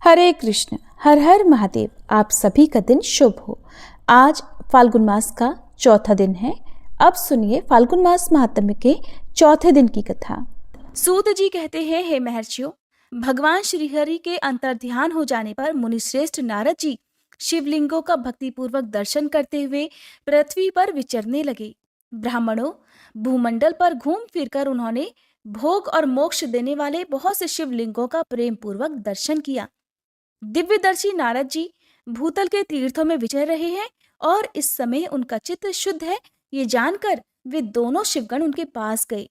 हरे कृष्ण, हर हर महादेव। आप सभी का दिन शुभ हो। आज फाल्गुन मास का चौथा दिन है। अब सुनिए फाल्गुन मास महात्म्य के चौथे दिन की कथा। सूत जी कहते हैं, हे महर्षियों, भगवान श्रीहरि के अंतर्ध्यान हो जाने पर मुनिश्रेष्ठ नारद जी शिवलिंगों का भक्तिपूर्वक दर्शन करते हुए पृथ्वी पर विचरने लगे। ब्राह्मणों, भूमंडल पर घूम फिरकर उन्होंने भोग और मोक्ष देने वाले बहुत से शिवलिंगों का प्रेम पूर्वक दर्शन किया। दिव्यदर्शी नारद जी भूतल के तीर्थों में विचर रहे हैं और इस समय उनका चित्त शुद्ध है, ये जानकर वे दोनों शिवगण उनके पास गए।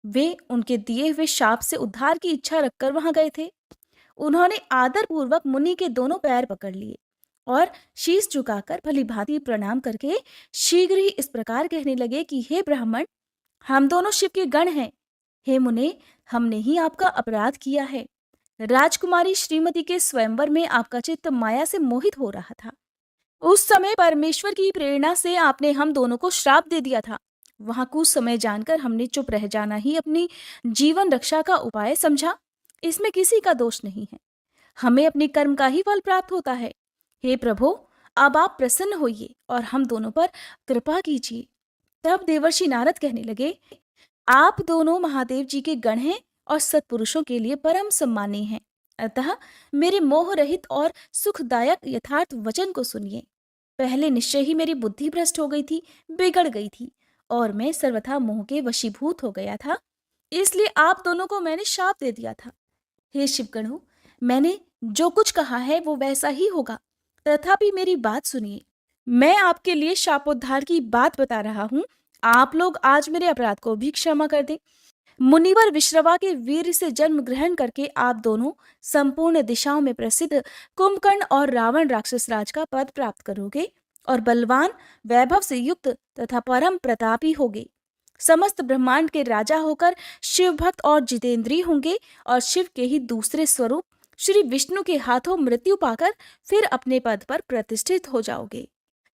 वे उनके दिए हुए शाप से उद्धार की इच्छा रखकर वहां गए थे। उन्होंने आदर पूर्वक मुनि के दोनों पैर पकड़ लिए और शीश झुकाकर भली भांति प्रणाम करके शीघ्र ही इस प्रकार कहने लगे कि हे ब्राह्मण, हम दोनों शिव के गण हैं। हे मुने, हमने ही आपका अपराध किया है। राजकुमारी श्रीमती के स्वयंवर में आपका चित्त माया से मोहित हो रहा था। उस समय परमेश्वर की प्रेरणा से आपने हम दोनों को श्राप दे दिया था। वहां कुछ समय जानकर हमने चुप रह जाना ही अपनी जीवन रक्षा का उपाय समझा। इसमें किसी का दोष नहीं है, हमें अपने कर्म का ही फल प्राप्त होता है। हे प्रभु, अब आप प्रसन्न होइए और हम दोनों पर कृपा कीजिए। तब देवर्षि नारद कहने लगे, आप दोनों महादेव जी के गण हैं और सत्पुरुषों के लिए परम सम्मानीय हैं। अतः मेरे मोह रहित और सुखदायक यथार्थ वचन को सुनिए। पहले निश्चय ही मेरी बुद्धि भ्रष्ट हो गई थी, बिगड़ गई थी और मैं सर्वथा मोह के वशीभूत हो गया था। इसलिए आप दोनों को मैंने शाप दे दिया था। हे शिवगणों, मैंने जो कुछ कहा है वो वैसा ही होगा, तथापि मेरी बात सुनिए। मैं आपके लिए शापोद्धार की बात बता रहा हूँ। आप लोग आज मेरे अपराध को भी क्षमा कर दें। मुनिवर विश्रवा के वीर से जन्म ग्रहण करके आप दोनों संपूर्ण दिशाओं में प्रसिद्ध कुंभकर्ण और रावण राक्षस राज का पद प्राप्त करोगे और बलवान, वैभव से युक्त तथा परम प्रतापी होगे। समस्त ब्रह्मांड के राजा होकर शिव भक्त और जितेंद्रीय होंगे और शिव के ही दूसरे स्वरूप श्री विष्णु के हाथों मृत्यु पाकर फिर अपने पद पर प्रतिष्ठित हो जाओगे।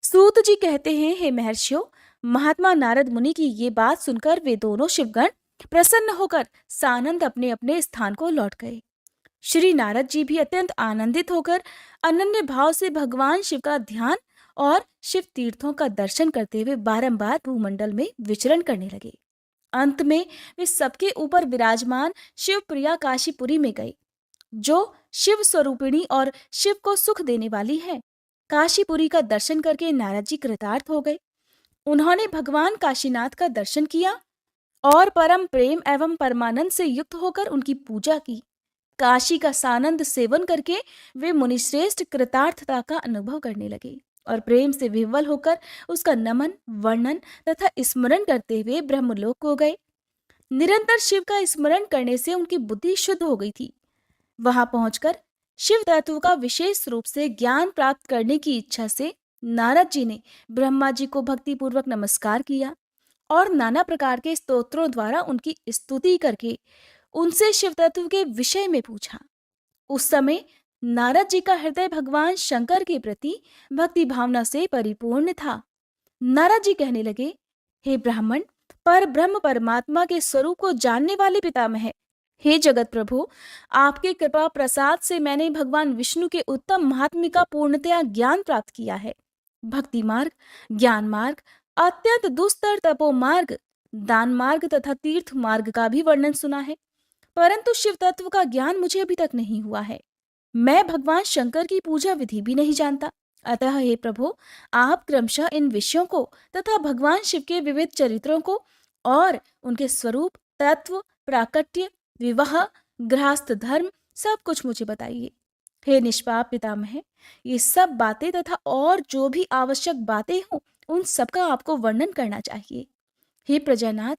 सूत जी कहते हैं, हे महर्षियों, महात्मा नारद मुनि की ये बात सुनकर वे दोनों शिवगण प्रसन्न होकर सानंद अपने अपने स्थान को लौट गए। श्री नारद जी भी अत्यंत आनंदित होकर अनन्य भाव से भगवान शिव का ध्यान और शिव तीर्थों का दर्शन करते हुए बारंबार भूमंडल में विचरण करने लगे। अंत में वे सबके ऊपर विराजमान शिव प्रिया काशीपुरी में गए, जो शिव स्वरूपिणी और शिव को सुख देने वाली है। काशीपुरी का दर्शन करके नारद जी कृतार्थ हो गए। उन्होंने भगवान काशीनाथ का दर्शन किया और परम प्रेम एवं परमानंद से युक्त होकर उनकी पूजा की। काशी का सानंद सेवन करके वे मुनिश्रेष्ठ कृतार्थता का अनुभव करने लगे और प्रेम से विह्वल होकर उसका नमन, वर्णन तथा स्मरण करते हुए ब्रह्मलोक को गए। निरंतर शिव का स्मरण करने से उनकी बुद्धि शुद्ध हो गई थी। वहां पहुंचकर शिव तत्व का विशेष रूप से ज्ञान प्राप्त करने की इच्छा से नारद जी ने ब्रह्मा जी को भक्तिपूर्वक नमस्कार किया और नाना प्रकार के स्तोत्रों द्वारा उनकी स्तुति करके उनसे शिव तत्व के विषय में पूछा। उस समय नारद जी का हृदय भगवान शंकर के प्रति भक्ति भावना से परिपूर्ण था। नारद जी कहने लगे, हे ब्राह्मण, पर ब्रह्म परमात्मा के स्वरूप को जानने वाले पितामह, हे जगत प्रभु, आपके कृपा प्रसाद से मैंने भगवान विष्णु के उत्तम महात्म्य का पूर्णतया ज्ञान प्राप्त किया है। भक्ति मार्ग, ज्ञान मार्ग, अत्यंत दुस्तर तपो मार्ग, दान मार्ग तथा तीर्थ मार्ग का भी वर्णन सुना है, परंतु शिव तत्व का ज्ञान मुझे अभी तक नहीं हुआ है। मैं भगवान शंकर की पूजा विधि भी नहीं जानता। अतः हे प्रभु, आप क्रमशः इन विषयों को तथा भगवान शिव के विविध चरित्रों को और उनके स्वरूप, तत्व, प्राकट्य, विवाह, गृहस्थ धर्म सब कुछ मुझे बताइए। हे निष्पाप पितामह, ये सब बातें तथा और जो भी आवश्यक बातें हों उन सबका आपको वर्णन करना चाहिए। हे प्रजानाथ,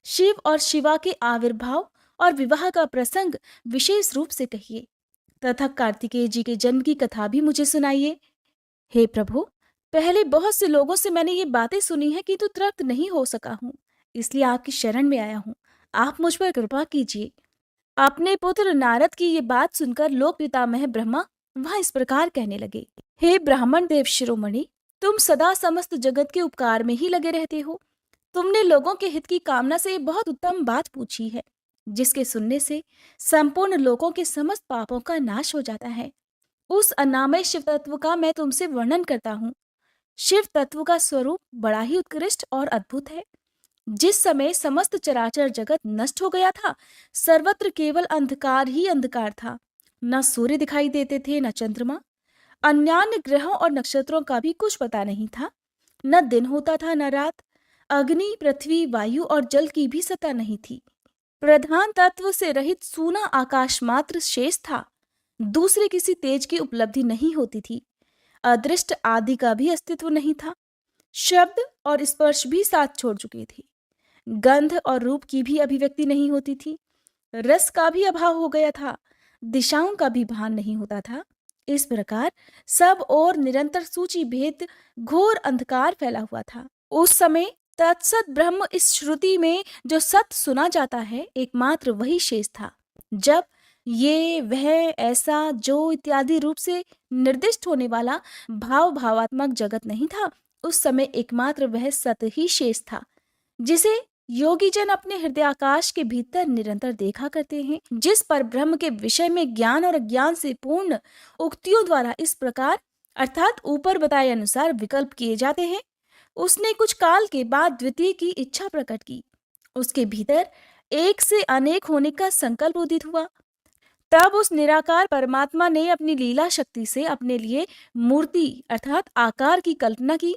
शिव और शिवा के आविर्भाव और विवाह का प्रसंग विशेष रूप से कहिए तथा कार्तिकेय जी के जन्म की कथा भी मुझे सुनाइए। हे प्रभु, पहले बहुत से लोगों से मैंने ये बातें सुनी है किंतु तृप्त नहीं हो सका हूँ, इसलिए आपकी शरण में आया हूँ। आप मुझ पर कृपा कीजिए। अपने पुत्र नारद की ये बात सुनकर लोक पितामह ब्रह्मा वह इस प्रकार कहने लगे, हे ब्राह्मण देव शिरोमणि, तुम सदा समस्त जगत के उपकार में ही लगे रहते हो। तुमने लोगों के हित की कामना से बहुत उत्तम बात पूछी है, जिसके सुनने से संपूर्ण लोगों के समस्त पापों का नाश हो जाता है। उस अनामय शिव तत्व का मैं तुमसे वर्णन करता हूँ। शिव तत्व का स्वरूप बड़ा ही उत्कृष्ट और अद्भुत है। जिस समय समस्त चराचर जगत नष्ट हो गया था, सर्वत्र केवल अंधकार ही अंधकार था। न सूर्य दिखाई देते थे, न चंद्रमा। अन्यान्य ग्रहों और नक्षत्रों का भी कुछ पता नहीं था। न दिन होता था, न रात। अग्नि, पृथ्वी, वायु और जल की भी सत्ता नहीं थी। प्रधान तत्व से रहित सूना आकाश मात्र शेष था। दूसरे किसी तेज की उपलब्धि नहीं होती थी। अदृष्ट आदि का भी अस्तित्व नहीं था। शब्द और स्पर्श भी साथ छोड़ चुके थे। गंध और रूप की भी अभिव्यक्ति नहीं होती थी। रस का भी अभाव हो गया था। दिशाओं का भी भान नहीं होता था। इस प्रकार सब और निरंतर सूची भेद घोर अंधकार फैला हुआ था। उस समय तत्सत ब्रह्म इस श्रुति में जो सत्य सुना जाता है, एकमात्र वही शेष था। जब ये, वह, ऐसा, जो इत्यादि रूप से निर्दिष्ट होने वाला भावात्मक जगत नहीं था, उस समय एकमात्र वह सत्य ही शेष था, जिसे योगी जन अपने हृदयाकाश के भीतर निरंतर देखा करते हैं। जिस पर ब्रह्म के विषय में ज्ञान और अज्ञान से पूर्ण उक्तियों द्वारा इस प्रकार अर्थात ऊपर बताए अनुसार विकल्प किए जाते हैं, उसने कुछ काल के बाद द्वितीय की इच्छा प्रकट की। उसके भीतर एक से अनेक होने का संकल्प उदित हुआ। तब उस निराकार परमात्मा ने अपनी लीला शक्ति से अपने लिए मूर्ति अर्थात आकार की कल्पना की।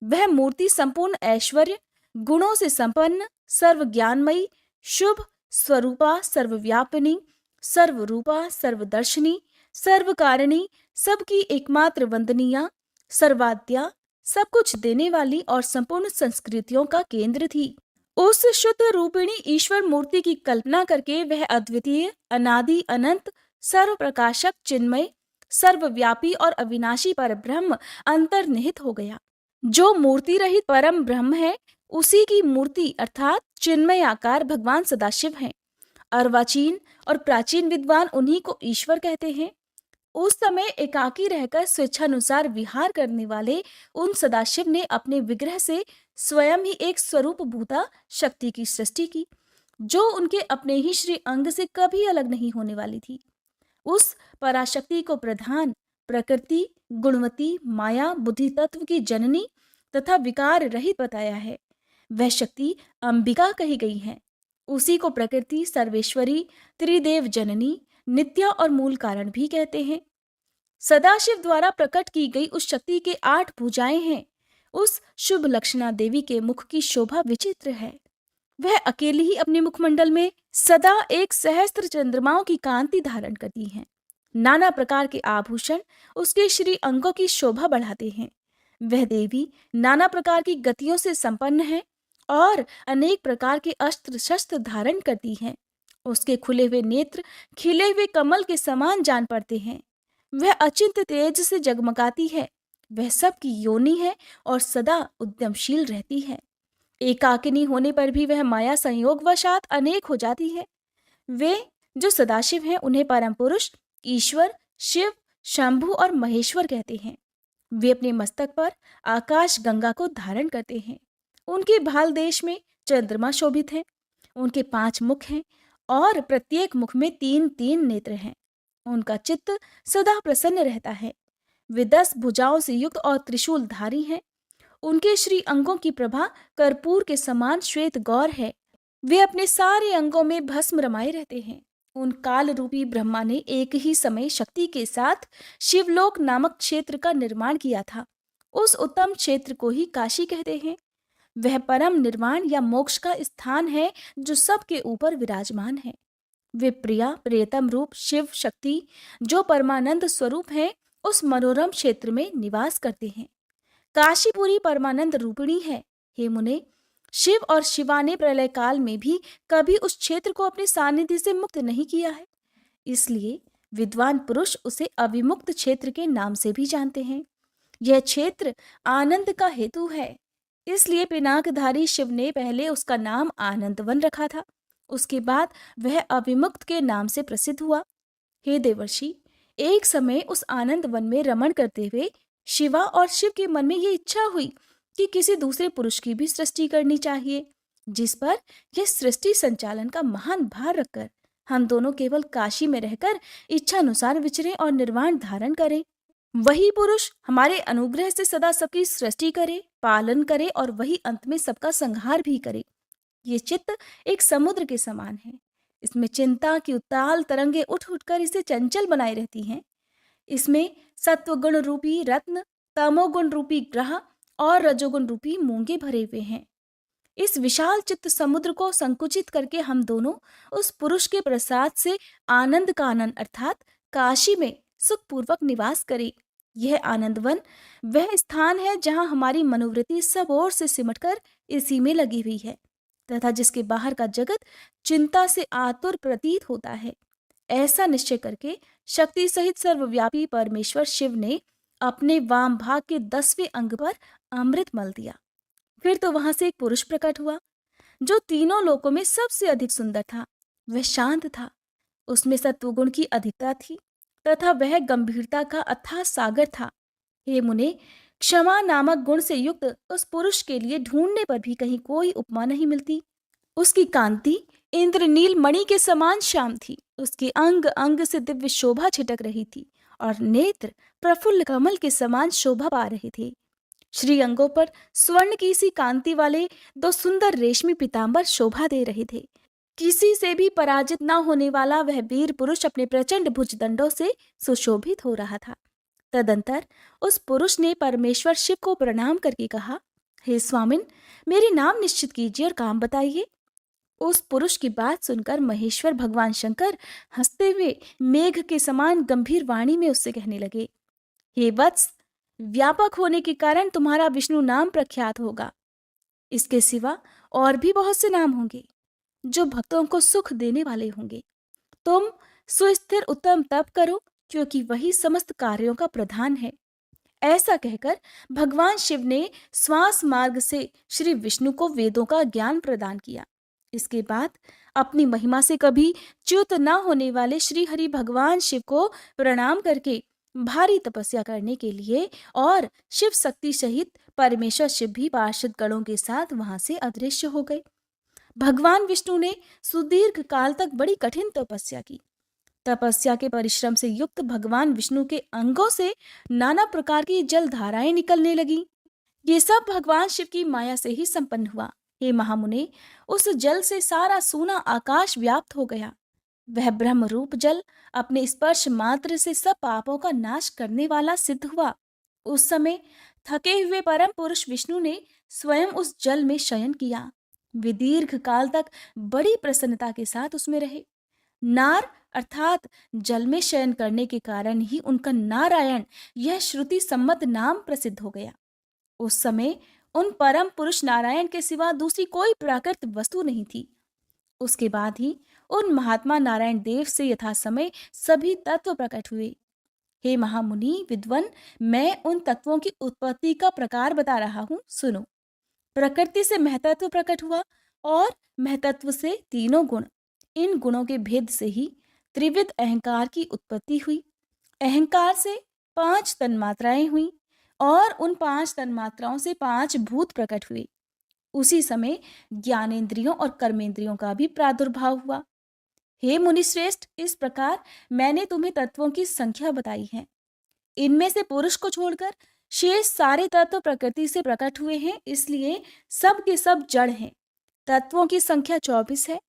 वह मूर्ति संपूर्ण ऐश्वर्य, गुणों से संपन्न, सर्वज्ञानमयी, शुभ स्वरूपा, सर्वव्यापिनी, सर्वरूपा, सर्वदर्शिनी, सर्वकारिणी, सबकी एकमात्र वंदनीया, सर्वाद्या, सब कुछ देने वाली और संपूर्ण संस्कृतियों का केंद्र थी। उस शुद्ध रूपिणी ईश्वर मूर्ति की कल्पना करके वह अद्वितीय, अनादि, अनंत, सर्वप्रकाशक, चिन्मय, सर्वव्यापी और अविनाशी पर ब्रह्म अंतर्निहित हो गया। जो मूर्ति रहित परम ब्रह्म है, उसी की मूर्ति अर्थात चिन्मय आकार भगवान सदाशिव हैं। अर्वाचीन और प्राचीन विद्वान उन्हीं को ईश्वर कहते हैं। उस समय एकाकी रहकर स्वेच्छानुसार विहार करने वाले उन सदाशिव ने अपने विग्रह से स्वयं ही एक स्वरूप भूता शक्ति की सृष्टि की, जो उनके अपने ही श्री अंग से कभी अलग नहीं होने वाली थी। उस पराशक्ति को प्रधान, प्रकृति, गुणवती, माया, बुद्धि तत्व की जननी तथा विकार रहित बताया है। वह शक्ति अंबिका कही गई है। उसी को प्रकृति, सर्वेश्वरी, त्रिदेव जननी, नित्या और मूल कारण भी कहते हैं। सदाशिव द्वारा प्रकट की गई उस शक्ति के 8 भुजाएं हैं। उस शुभ लक्षणा देवी के मुख की शोभा विचित्र है। वह अकेली ही अपने मुखमंडल में सदा एक सहस्त्र चंद्रमाओं की कांति धारण करती हैं। नाना प्रकार के आभूषण उसके श्री अंगों की शोभा बढ़ाते हैं। वह देवी नाना प्रकार की गतियों से संपन्न है और अनेक प्रकार के अस्त्र शस्त्र धारण करती हैं। उसके खुले हुए नेत्र खिले हुए कमल के समान जान पड़ते हैं। वह अचिंत्य तेज से जगमगाती है। वह सबकी योनि है और सदा उद्यमशील रहती है। एकाकिनी होने पर भी वह माया संयोग वशात अनेक हो जाती है। वे जो सदाशिव हैं, उन्हें परम पुरुष, ईश्वर, शिव, शंभु और महेश्वर कहते हैं। वे अपने मस्तक पर आकाश गंगा को धारण करते हैं। उनके भाल देश में चंद्रमा शोभित है। उनके 5 मुख हैं और प्रत्येक मुख में 3-3 नेत्र हैं। उनका चित्त सदा प्रसन्न रहता है। वे 10 भुजाओं से युक्त और त्रिशूलधारी हैं। उनके श्री अंगों की प्रभा कर्पूर के समान श्वेत गौर है। वे अपने सारे अंगों में भस्म रमाए रहते हैं। उन काल रूपी ब्रह्मा ने एक ही समय शक्ति के साथ शिवलोक नामक क्षेत्र का निर्माण किया था। उस उत्तम क्षेत्र को ही काशी कहते हैं। वह परम निर्वाण या मोक्ष का स्थान है जो सबके ऊपर विराजमान है। वे प्रिया प्रियतम रूप शिव शक्ति जो परमानंद स्वरूप है, उस मनोरम क्षेत्र में निवास करते हैं। काशीपुरी परमानंद रूपिणी है। हे मुने, शिव और शिवा ने प्रलय काल में भी कभी उस क्षेत्र को अपने सानिध्य से मुक्त नहीं किया है। इसलिए विद्वान पुरुष उसे अविमुक्त क्षेत्र के नाम से भी जानते हैं। यह क्षेत्र आनंद का हेतु है। इसलिए पिनाकधारी शिव ने पहले उसका नाम आनंदवन रखा था। उसके बाद वह अविमुक्त के नाम से प्रसिद्ध हुआ। हे देवर्षि, एक समय उस आनंद वन में रमण करते हुए शिवा और शिव के मन में ये इच्छा हुई कि किसी दूसरे पुरुष की भी सृष्टि करनी चाहिए, जिस पर यह सृष्टि संचालन का महान भार रखकर हम दोनों केवल काशी में रहकर इच्छानुसार विचरें और निर्वाण धारण करें। वही पुरुष हमारे अनुग्रह से सदा सबकी सृष्टि करे, पालन करे और वही अंत में सबका संहार भी करे। ये चित्त एक समुद्र के समान है। इसमें चिंता की उताल तरंगे उठ उठकर इसे चंचल बनाए रहती हैं। इसमें सत्वगुण रूपी रत्न, तमोगुण रूपी ग्रह और रजोगुण रूपी मूंगे भरे हुए हैं। इस विशाल चित्त समुद्र को संकुचित करके हम दोनों उस पुरुष के प्रसाद से आनंद का आनंद अर्थात काशी में सुखपूर्वक निवास करें। यह आनंदवन वह स्थान है जहां हमारी मनोवृत्ति सब ओर से सिमटकर इसी में लगी हुई है तथा जिसके बाहर का जगत चिंता से आतुर प्रतीत होता है। ऐसा निश्चय करके शक्ति सहित सर्वव्यापी परमेश्वर शिव ने अपने वाम भाग के 10वें अंग पर अमृत मल दिया। फिर तो वहां से एक पुरुष प्रकट हुआ जो तीनों लोकों में सबसे अधिक सुंदर था। वह शांत था, उसमें सत्वगुण की अधिकता थी तथा वह गंभीरता का अथाह सागर था। हे मुने, क्षमा नामक गुण से युक्त उस पुरुष के लिए ढूंढने पर भी कहीं कोई उपमा नहीं मिलती। उसकी कांति इंद्रनील मणि के समान श्याम थी। उसके अंग अंग से दिव्य शोभा छिटक रही थी और नेत्र प्रफुल्ल कमल के समान शोभा पा रहे थे। श्री अंगों पर स्वर्ण की सी कांति वाले 2 सुंदर रेशमी पीतांबर शोभा दे रहे थे। किसी से भी पराजित न होने वाला वह वीर पुरुष अपने प्रचंड भुजदंडों से सुशोभित हो रहा था। तदंतर उस पुरुष ने परमेश्वर शिव को प्रणाम करके कहा, हे स्वामिन, मेरे नाम निश्चित कीजिए और काम बताइए। उस पुरुष की बात सुनकर महेश्वर भगवान शंकर हंसते हुए मेघ के समान गंभीर वाणी में उससे कहने लगे, हे वत्स, व्यापक होने के कारण तुम्हारा विष्णु नाम प्रख्यात होगा। इसके सिवा और भी बहुत से नाम होंगे जो भक्तों को सुख देने वाले होंगे। तुम सुस्थिर उत्तम तप करो क्योंकि वही समस्त कार्यों का प्रधान है। ऐसा कहकर भगवान शिव ने श्वास मार्ग से श्री विष्णु को वेदों का ज्ञान प्रदान किया। इसके बाद अपनी महिमा से कभी च्युत न होने वाले श्री हरि भगवान शिव को प्रणाम करके भारी तपस्या करने के लिए और शिव शक्ति सहित परमेश्वर शिव भी पार्षद गणों के साथ वहां से अदृश्य हो गए। भगवान विष्णु ने सुदीर्घ काल तक बड़ी कठिन तपस्या की। तपस्या के परिश्रम से युक्त भगवान विष्णु के अंगों से नाना प्रकार की जल धाराएं निकलने लगी। ये सब भगवान शिव की माया से ही संपन्न हुआ। हे महामुने, उस जल से सारा सूना आकाश व्याप्त हो गया। वह ब्रह्म रूप जल अपने स्पर्श मात्र से सब पापों का नाश करने वाला सिद्ध हुआ। उस समय थके हुए परम पुरुष विष्णु ने स्वयं उस जल में शयन किया। वे दीर्घ काल तक बड़ी प्रसन्नता के साथ उसमें रहे। नार अर्थात जल में शयन करने के कारण ही उनका नारायण यह श्रुति सम्मत नाम प्रसिद्ध हो गया। उस समय उन परम पुरुष नारायण के सिवा दूसरी कोई प्राकृत वस्तु नहीं थी। उसके बाद ही उन महात्मा नारायण देव से यथा समय सभी तत्व प्रकट हुए। हे महामुनि विद्वन, मैं उन तत्वों की उत्पत्ति का प्रकार बता रहा हूं, सुनो। प्रकृति से महतत्व प्रकट हुआ और महतत्व से तीनों गुण। इन गुणों के भेद से ही त्रिविध अहंकार की उत्पत्ति हुई। अहंकार से 5 तन्मात्राएं हुई और उन 5 तन्मात्राओं से 5 भूत प्रकट हुए। उसी समय ज्ञानेंद्रियों और कर्मेंद्रियों का भी प्रादुर्भाव हुआ। हे मुनिश्रेष्ठ, इस प्रकार मैंने तुम्हें तत्वों की संख्या बताई है। इनमें से पुरुष को छोड़कर शेष सारे तत्व प्रकृति से प्रकट हुए हैं, इसलिए सब के सब जड़ हैं। तत्वों की संख्या 24 है।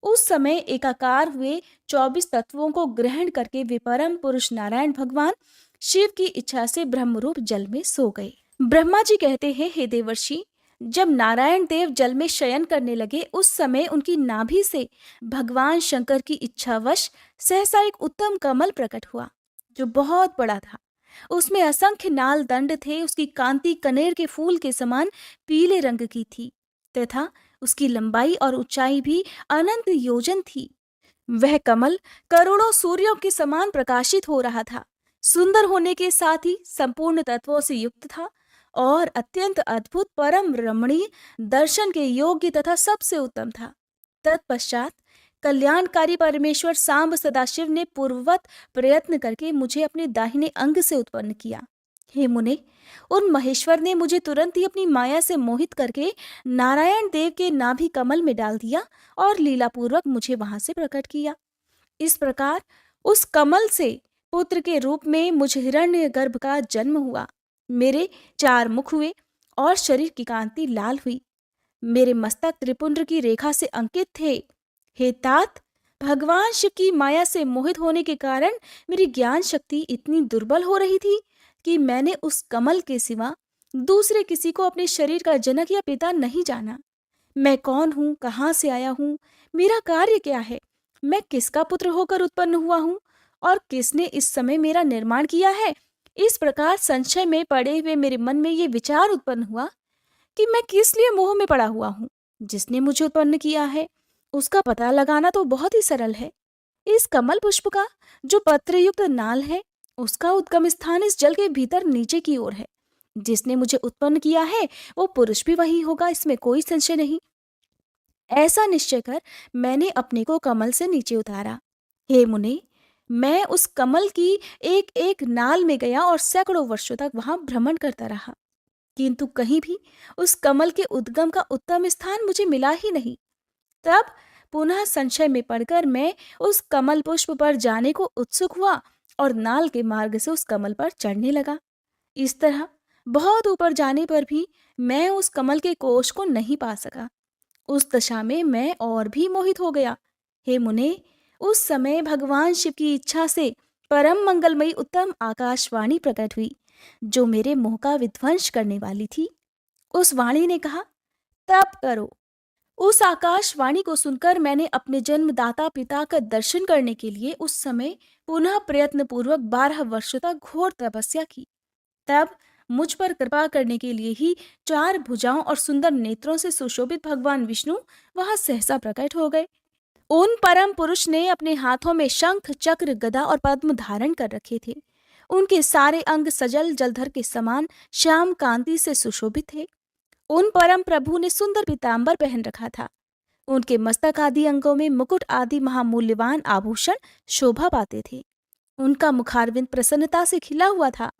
उस समय एकाकार हुए 24 तत्वों को ग्रहण करके वे परम पुरुष नारायण भगवान शिव की इच्छा से ब्रह्मरूप जल में सो गए। ब्रह्मा जी कहते हैं, हे देवर्षि, जब नारायण देव जल में शयन करने लगे उस समय उनकी नाभि से भगवान शंकर की इच्छावश सहसा एक उत्तम कमल प्रकट हुआ जो बहुत बड़ा था। उसमें असंख्य नाल दंड थे। उसकी कांति कनेर के फूल के समान पीले रंग की थी तथा उसकी लंबाई और ऊंचाई भी अनंत योजन थी। वह कमल करोड़ों सूर्यों के समान प्रकाशित हो रहा था। सुंदर होने के साथ ही संपूर्ण तत्वों से युक्त था और अत्यंत अद्भुत परम रमणीय दर्शन के योग्य तथा सबसे उत्तम था। तत्पश्चात कल्याणकारी परमेश्वर सांब सदाशिव ने पूर्ववत प्रयत्न करके मुझे अपने दाहिने अंग से उत्पन्न किया। हे मुने, उन महेश्वर ने मुझे तुरंत ही अपनी माया से मोहित करके नारायण देव के नाभि कमल में डाल दिया और लीलापूर्वक मुझे वहां से प्रकट किया। इस प्रकार उस कमल से पुत्र के रूप में मुझ हिरण्यगर्भ का जन्म हुआ। मेरे 4 मुख हुए और शरीर की कांति लाल हुई। मेरे मस्तक त्रिपुंड की रेखा से अंकित थे। हे तात, भगवान शिव की माया से मोहित होने के कारण मेरी ज्ञान शक्ति इतनी दुर्बल हो रही थी कि मैंने उस कमल के सिवा दूसरे किसी को अपने शरीर का जनक या पिता नहीं जाना। मैं कौन हूँ, कहाँ से आया हूँ, मेरा कार्य क्या है, मैं किसका पुत्र होकर उत्पन्न हुआ हूँ और किसने इस समय मेरा निर्माण किया है। इस प्रकार संशय में पड़े हुए मेरे मन में ये विचार उत्पन्न हुआ कि मैं किस लिए मोह में पड़ा हुआ हूँ। जिसने मुझे उत्पन्न किया है उसका पता लगाना तो बहुत ही सरल है। इस कमल पुष्प का जो पत्रयुक्त नाल है उसका उद्गम स्थान इस जल के भीतर नीचे की ओर है। जिसने मुझे उत्पन्न किया है वो पुरुष भी वही होगा, इसमें कोई संशय नहीं। ऐसा निश्चय कर मैंने अपने को कमल से नीचे उतारा। हे मुने, मैं उस कमल की एक एक नाल में गया और सैकड़ों वर्षों तक वहां भ्रमण करता रहा, किंतु कहीं भी उस कमल के उद्गम का उत्तम स्थान मुझे मिला ही नहीं। तब पुनः संशय में पड़कर मैं उस कमल पुष्प पर जाने को उत्सुक हुआ और नाल के मार्ग से उस कमल पर चढ़ने लगा। इस तरह बहुत ऊपर जाने पर भी मैं उस कमल के कोश को नहीं पा सका। उस दशा में मैं और भी मोहित हो गया। हे मुने, उस समय भगवान शिव की इच्छा से परम मंगलमयी उत्तम आकाशवाणी प्रकट हुई, जो मेरे मोह का विध्वंस करने वाली थी। उस वाणी ने कहा, तप करो। उस आकाशवाणी को सुनकर मैंने अपने जन्मदाता पिता का दर्शन करने के लिए उस समय पुनः प्रयत्न पूर्वक 12 वर्षों तक घोर तपस्या की। तब मुझ पर कृपा करने के लिए ही 4 भुजाओं और सुंदर नेत्रों से सुशोभित भगवान विष्णु वहां सहसा प्रकट हो गए। उन परम पुरुष ने अपने हाथों में शंख, चक्र, गदा और पद्म धारण कर रखे थे। उनके सारे अंग सजल जलधर के समान श्याम कांति से सुशोभित थे। उन परम प्रभु ने सुंदर पीतांबर पहन रखा था। उनके मस्तक आदि अंगों में मुकुट आदि महामूल्यवान आभूषण शोभा पाते थे। उनका मुखारविंद प्रसन्नता से खिला हुआ था।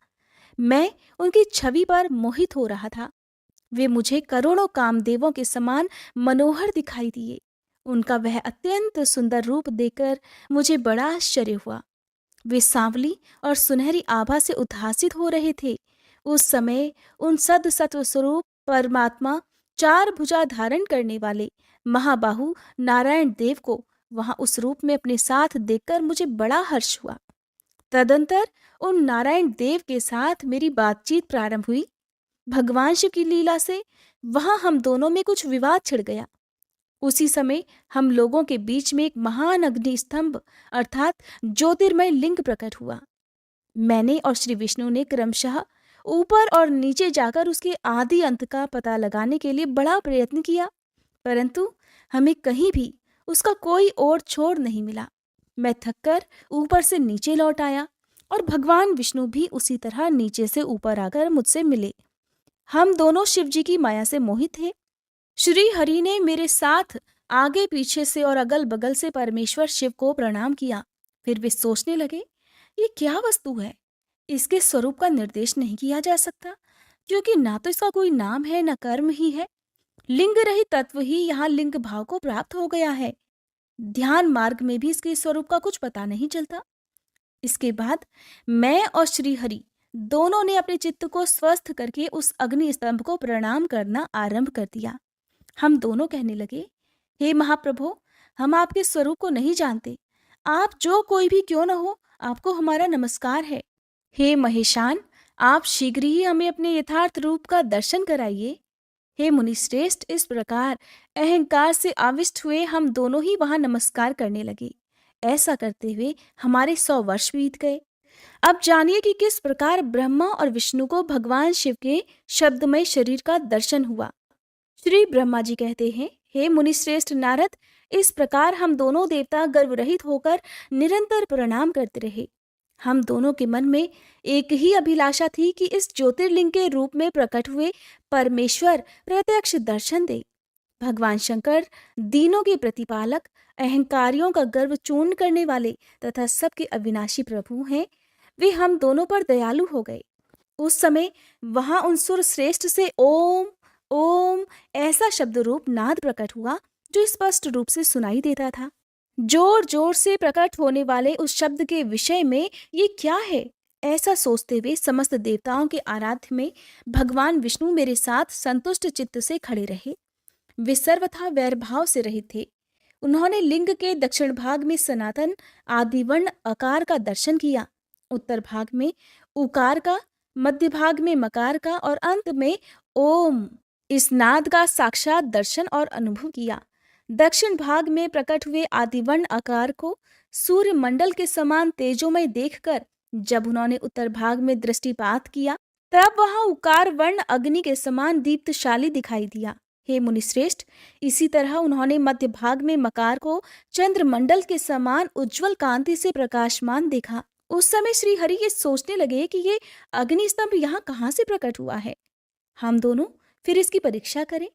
मैं उनकी छवि पर मोहित हो रहा था। वे मुझे करोड़ों कामदेवों के समान मनोहर दिखाई दिए। उनका वह अत्यंत सुंदर रूप देखकर मुझे बड़ा आश्चर्य हुआ। वे सांवली और सुनहरी आभा से उद्भासित हो रहे थे। उस समय उन सद सत्व स्वरूप परमात्मा 4 भुजा धारण करने वाले महाबाहु नारायण देव को वहां उस रूप में अपने साथ देखकर मुझे बड़ा हर्ष हुआ। तदंतर उन नारायण देव के साथ मेरी बातचीत प्रारंभ हुई। भगवान शिव की लीला से वहां हम दोनों में कुछ विवाद छिड़ गया। उसी समय हम लोगों के बीच में एक महान अग्नि स्तंभ अर्थात ज्योतिर्मय लिंग प्रकट हुआ। मैंने और श्री विष्णु ने क्रमशः ऊपर और नीचे जाकर उसके आदि अंत का पता लगाने के लिए बड़ा प्रयत्न किया, परंतु हमें कहीं भी उसका कोई ओर छोर नहीं मिला। मैं थककर ऊपर से नीचे लौट आया और भगवान विष्णु भी उसी तरह नीचे से ऊपर आकर मुझसे मिले। हम दोनों शिव जी की माया से मोहित थे। श्री हरि ने मेरे साथ आगे पीछे से और अगल बगल से परमेश्वर शिव को प्रणाम किया। फिर वे सोचने लगे, ये क्या वस्तु है, इसके स्वरूप का निर्देश नहीं किया जा सकता, क्योंकि ना तो इसका कोई नाम है न कर्म ही है। लिंग रहित तत्व ही यहाँ लिंग भाव को प्राप्त हो गया है। ध्यान मार्ग में भी इसके स्वरूप का कुछ पता नहीं चलता। इसके बाद मैं और श्री हरि दोनों ने अपने चित्त को स्वस्थ करके उस अग्नि स्तंभ को प्रणाम करना आरंभ कर दिया। हम दोनों कहने लगे, हे महाप्रभु, हम आपके स्वरूप को नहीं जानते। आप जो कोई भी क्यों न हो, आपको हमारा नमस्कार है। हे महेशान, आप शीघ्र ही हमें अपने यथार्थ रूप का दर्शन कराइए। हे मुनिश्रेष्ठ, इस प्रकार अहंकार से आविष्ट हुए हम दोनों ही वहां नमस्कार करने लगे। ऐसा करते हुए हमारे 100 वर्ष बीत गए। अब जानिए कि किस प्रकार ब्रह्मा और विष्णु को भगवान शिव के शब्दमय शरीर का दर्शन हुआ। श्री ब्रह्मा जी कहते हैं, हे मुनिश्रेष्ठ नारद, इस प्रकार हम दोनों देवता गर्व रहित होकर निरंतर प्रणाम करते रहे। हम दोनों के मन में एक ही अभिलाषा थी कि इस ज्योतिर्लिंग के रूप में प्रकट हुए परमेश्वर प्रत्यक्ष दर्शन दे। भगवान शंकर दीनों के प्रतिपालक, अहंकारियों का गर्व चूर्ण करने वाले तथा सबके अविनाशी प्रभु हैं। वे हम दोनों पर दयालु हो गए। उस समय वहां उन सुर श्रेष्ठ से ओम ओम ऐसा शब्द रूप नाद प्रकट हुआ जो स्पष्ट रूप से सुनाई देता था। जोर जोर से प्रकट होने वाले उस शब्द के विषय में ये क्या है, ऐसा सोचते हुए समस्त देवताओं के आराध्य में भगवान विष्णु मेरे साथ संतुष्ट चित्त से खड़े रहे। वे सर्वथा वैरभाव से रहित थे। उन्होंने लिंग के दक्षिण भाग में सनातन आदिवर्ण अकार का दर्शन किया, उत्तर भाग में उकार का, मध्य भाग में मकार का और अंत में ओम इस नाद का साक्षात दर्शन और अनुभव किया। दक्षिण भाग में प्रकट हुए आदिवर्ण आकार को सूर्य मंडल के समान तेजोमय देखकर जब उन्होंने उत्तर भाग में दृष्टिपात किया, तब वहां उकार वर्ण अग्नि के समान दीप्तशाली दिखाई दिया। हे मुनिश्रेष्ठ, इसी तरह उन्होंने मध्य भाग में मकार को चंद्रमंडल के समान उज्जवल कांति से प्रकाशमान देखा। उस समय श्री हरि ये सोचने लगे कि ये अग्नि स्तंभ यहाँ कहाँ से प्रकट हुआ है। हम दोनों फिर इसकी परीक्षा करें।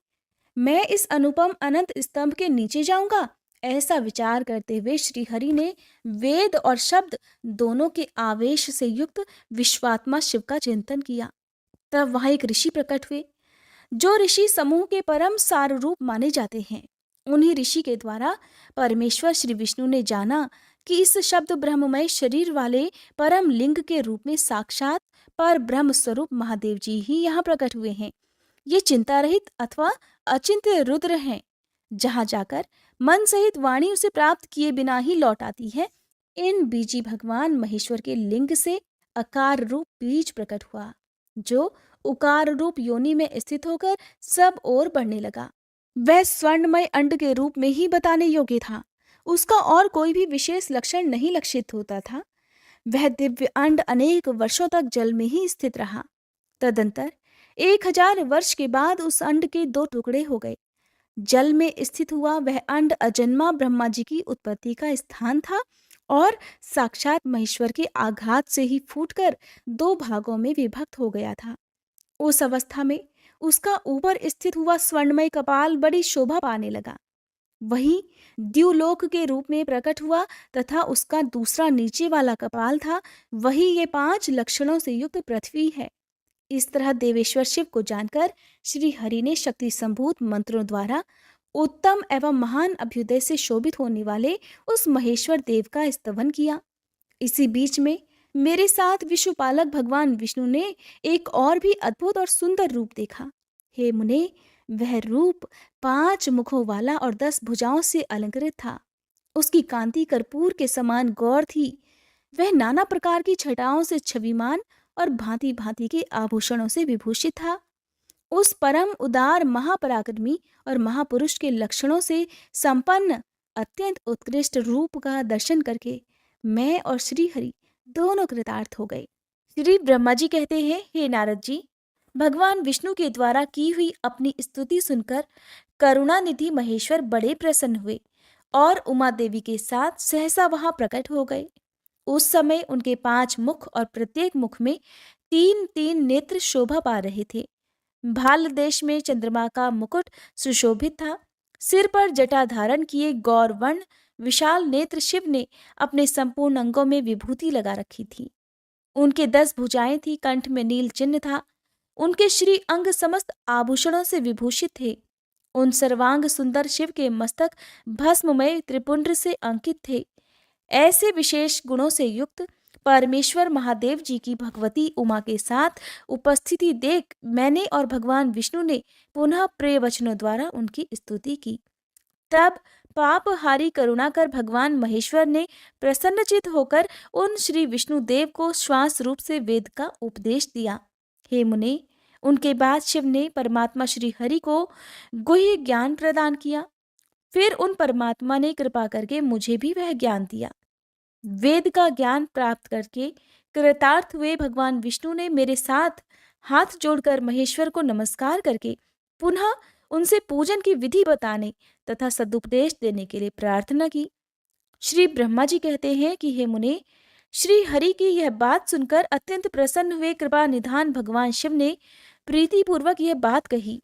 मैं इस अनुपम अनंत स्तंभ के नीचे जाऊंगा, ऐसा विचार करते हुए श्री हरि ने वेद और शब्द दोनों के आवेश से युक्त विश्वात्मा शिव का चिंतन किया। तब वहां एक ऋषि प्रकट हुए, जो ऋषि समूह के परम सार रूप माने जाते हैं। उन्हीं ऋषि के द्वारा परमेश्वर श्री विष्णु ने जाना कि इस शब्द ब्रह्ममय शरीर वाले परम लिंग के रूप में साक्षात पर ब्रह्म स्वरूप महादेव जी ही यहाँ प्रकट हुए हैं। ये चिंता रहित अथवा अचिंत्य रुद्र हैं, जहाँ जाकर मन सहित वाणी उसे प्राप्त किए बिना ही लौट आती है। इन बीजी भगवान महेश्वर के लिंग से अकार रूप बीज प्रकट हुआ, जो उकार रूप योनि में स्थित होकर सब ओर बढ़ने लगा। वह स्वर्णमय अंड के रूप में ही बताने योग्य था। उसका और कोई भी विशेष लक्षण नहीं लक्षित होता था। वह दिव्य अंड अनेक वर्षों तक जल में ही स्थित रहा। तदंतर 1000 वर्ष के बाद उस अंड के 2 टुकड़े हो गए। जल में स्थित हुआ वह अंड अजन्मा ब्रह्मा जी की उत्पत्ति का स्थान था और साक्षात महेश्वर के आघात से ही फूटकर 2 भागों में विभक्त हो गया था। उस अवस्था में उसका ऊपर स्थित हुआ स्वर्णमय कपाल बड़ी शोभा पाने लगा। वहीं द्युलोक के रूप में प्रकट हुआ तथा उसका दूसरा नीचे वाला कपाल था, वही ये 5 लक्षणों से युक्त पृथ्वी है। इस तरह देवेश्वर शिव को जानकर श्री हरि ने शक्ति संभूत मंत्रों द्वारा उत्तम एवं महान अभ्युदय से शोभित होने वाले उस महेश्वर देव का स्तवन किया। इसी बीच में मेरे साथ विश्वपालक भगवान विष्णु ने एक और भी अद्भुत और सुंदर रूप देखा। हे मुने, वह रूप 5 मुखों वाला और 10 भुजाओं से अलंकृत था। उसकी कांति कर्पूर के समान गौर थी। वह नाना प्रकार की छटाओं से छविमान और भांति भांति के आभूषणों से विभूषित था। उस परम उदार महापराक्रमी और महापुरुष के लक्षणों से संपन्न अत्यंत उत्कृष्ट रूप का दर्शन करके मैं और श्री हरि दोनों कृतार्थ हो गए। श्री ब्रह्मा जी कहते हैं, हे नारद जी, भगवान विष्णु के द्वारा की हुई अपनी स्तुति सुनकर करुणानिधि महेश्वर बड़े प्रसन्न हुए और उमा देवी के साथ सहसा वहां प्रकट हो गए। उस समय उनके 5 मुख और प्रत्येक मुख में 3-3 नेत्र शोभा पा रहे थे। भाल देश में चंद्रमा का मुकुट सुशोभित था। सिर पर जटा धारण किए गौरवर्ण विशाल नेत्र शिव ने अपने संपूर्ण अंगों में विभूति लगा रखी थी। उनके 10 भुजाएं थी, कंठ में नील चिन्ह था। उनके श्री अंग समस्त आभूषणों से विभूषित थे। उन सर्वांग सुंदर शिव के मस्तक भस्ममय त्रिपुंड से अंकित थे। ऐसे विशेष गुणों से युक्त परमेश्वर महादेव जी की भगवती उमा के साथ उपस्थिति देख मैंने और भगवान विष्णु ने पुनः प्रिय वचनों द्वारा उनकी स्तुति की। तब पापहारी करुणा कर भगवान महेश्वर ने प्रसन्नचित होकर उन श्री विष्णु देव को श्वास रूप से वेद का उपदेश दिया। हे मुने, उनके बाद शिव ने परमात्मा श्री हरि को गुह्य ज्ञान प्रदान किया। फिर उन परमात्मा ने कृपा करके मुझे भी वह ज्ञान दिया। वेद का ज्ञान प्राप्त करके कृतार्थ हुए भगवान विष्णु ने मेरे साथ हाथ जोड़कर महेश्वर को नमस्कार करके पुनः उनसे पूजन की विधि बताने तथा सदुपदेश देने के लिए प्रार्थना की। श्री ब्रह्मा जी कहते हैं कि हे मुने, श्री हरि की यह बात सुनकर अत्यंत प्रसन्न हुए कृपा निधान भगवान शिव ने प्रीतिपूर्वक यह बात कही।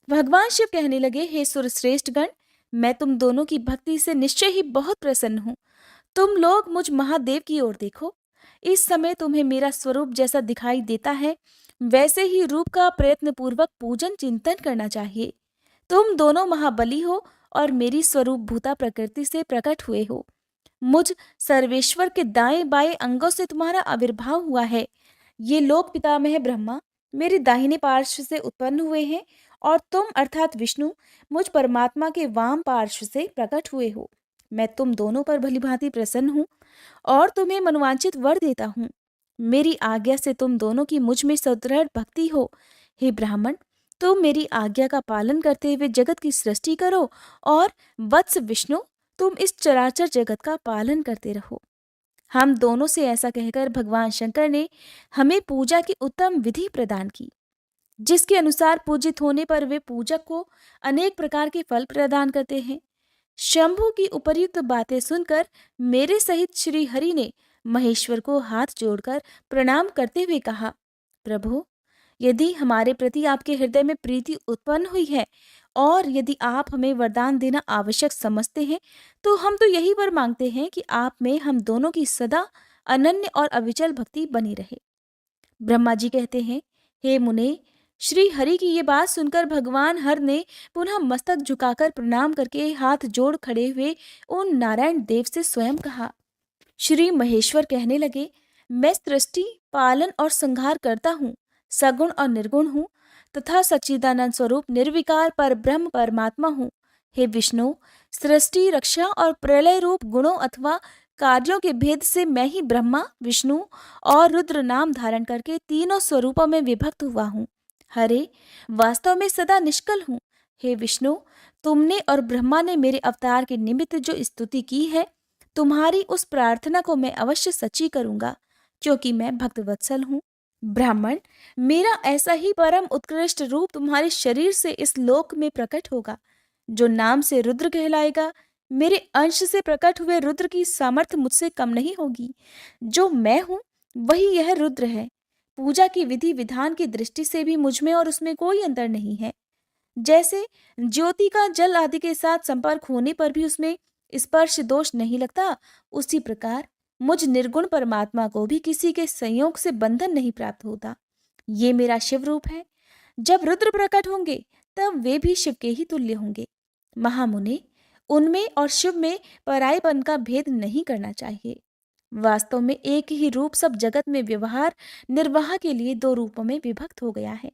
भगवान शिव कहने लगे, हे सुरश्रेष्ठ गण, मैं तुम दोनों की भक्ति से निश्चय ही बहुत प्रसन्न हूँ। तुम लोग मुझ महादेव की ओर देखो। इस समय तुम्हें मेरा स्वरूप जैसा दिखाई देता है, वैसे ही रूप का प्रयत्न पूर्वक पूजन चिंतन करना चाहिए। तुम दोनों महाबली हो और मेरी स्वरूप भूता प्रकृति से प्रकट हुए हो। मुझ सर्वेश्वर के दाएं बाएं अंगों से तुम्हारा आविर्भाव हुआ है। ये लोक पितामह ब्रह्मा मेरे दाहिने पार्श्व से उत्पन्न हुए हैं और तुम अर्थात विष्णु मुझ परमात्मा के वाम पार्श्व से प्रकट हुए हो। मैं तुम दोनों पर भलीभांति प्रसन्न हूँ और तुम्हें मनोवांछित वर देता हूँ। मेरी आज्ञा से तुम दोनों की मुझ में सुदृढ़ भक्ति हो। हे ब्राह्मण, तुम मेरी आज्ञा का पालन करते हुए जगत की सृष्टि करो और वत्स विष्णु, तुम इस चराचर जगत का पालन करते रहो। हम दोनों से ऐसा कहकर भगवान शंकर ने हमें पूजा की उत्तम विधि प्रदान की, जिसके अनुसार पूजित होने पर वे पूजक को अनेक प्रकार के फल प्रदान करते हैं। शंभु की उपर्युक्त बातें सुनकर मेरे सहित श्री हरि ने महेश्वर को हाथ जोड़कर प्रणाम करते हुए कहा, प्रभु, यदि हमारे प्रति आपके हृदय में प्रीति उत्पन्न हुई है और यदि आप हमें वरदान देना आवश्यक समझते हैं, तो हम तो यही वर मांगते हैं कि आप में हम दोनों की सदा अनन्य और अविचल भक्ति बनी रहे। ब्रह्मा जी कहते हैं, हे मुने, श्री हरि की ये बात सुनकर भगवान हर ने पुनः मस्तक झुकाकर प्रणाम करके हाथ जोड़ खड़े हुए उन नारायण देव से स्वयं कहा। श्री महेश्वर कहने लगे, मैं सृष्टि, पालन और संहार करता हूँ, सगुण और निर्गुण हूँ तथा सच्चिदानंद स्वरूप निर्विकार पर ब्रह्म परमात्मा हूँ। हे विष्णु, सृष्टि, रक्षा और प्रलय रूप गुणों अथवा कार्यों के भेद से मैं ही ब्रह्मा, विष्णु और रुद्र नाम धारण करके तीनों स्वरूपों में विभक्त हुआ हूँ। हरे, वास्तव में सदा निष्कल हूँ। हे विष्णु, तुमने और ब्रह्मा ने मेरे अवतार के निमित्त जो स्तुति की है, तुम्हारी उस प्रार्थना को मैं अवश्य सच्ची करूंगा, क्योंकि मैं भक्तवत्सल हूँ। ब्राह्मण, मेरा ऐसा ही परम उत्कृष्ट रूप तुम्हारे शरीर से इस लोक में प्रकट होगा, जो नाम से रुद्र कहलाएगा। मेरे अंश से प्रकट हुए रुद्र की सामर्थ्य मुझसे कम नहीं होगी। जो मैं हूँ वही यह रुद्र है। पूजा की विधि विधान की दृष्टि से भी मुझ में और उसमें कोई अंतर नहीं है। जैसे ज्योति का जल आदि के साथ संपर्क होने पर भी उसमें स्पर्श दोष नहीं लगता, उसी प्रकार मुझ निर्गुण परमात्मा को भी किसी के संयोग से बंधन नहीं प्राप्त होता। ये मेरा शिव रूप है। जब रुद्र प्रकट होंगे तब वे भी शिव के ही तुल्य होंगे। महामुने, उनमें और शिव में परायपन का भेद नहीं करना चाहिए। वास्तव में एक ही रूप सब जगत में व्यवहार निर्वाह के लिए दो रूपों में विभक्त हो गया है।